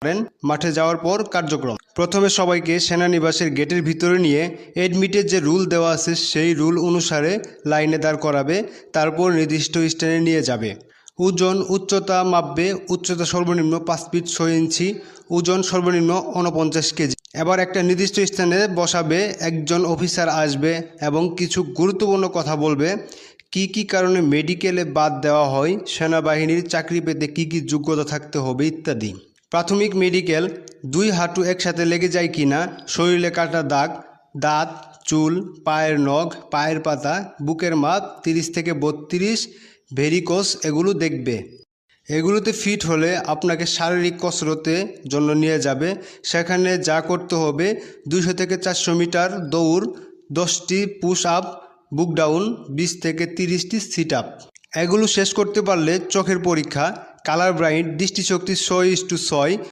করেন। মাঠে যাওয়ার পর কার্যক্রম প্রথমে সবাইকে সেনানিবাসের গেটের ভিতরে নিয়ে এডমিটের যে রুল দেওয়া আছে সেই রুল অনুসারে লাইনে দাঁড় করাবে, তারপর নির্দিষ্ট স্থানে নিয়ে যাবে। ওজন উচ্চতা মাপবে, উচ্চতা সর্বনিম্ন 5 ফিট 6 ইঞ্চি, ওজন সর্বনিম্ন 49 কেজি। এবার একটা নির্দিষ্ট স্থানে বসাবে, একজন অফিসার আসবে এবং কিছু গুরুত্বপূর্ণ কথা বলবে। কি কি কারণে মেডিকেলে বাদ দেওয়া হয়, সেনাবাহিনীর চাকরি পেতে কি কি যোগ্যতা থাকতে হবে ইত্যাদি। প্রাথমিক মেডিকেল, 2 হাঁটু একসাথে লেগে যায় কিনা, শরীরে কাটা দাগ, দাঁত, চুল, পায়ের নখ, পায়ের পাতা, বুকের মাপ 30 থেকে 32, ভেরিকোস, এগুলো দেখবে। এগুলোতে ফিট হলে আপনাকে শারীরিক কসরতের জন্য নিয়ে যাবে। সেখানে যা করতে হবে, 200 থেকে 400 মিটার দৌড়, 10টি পুশ আপ, বুক ডাউন, 20 থেকে 30টি সিট আপ। এগুলো শেষ করতে পারলে চোখের পরীক্ষা, কালার ব্রাইট, দৃষ্টিশক্তি 6:6।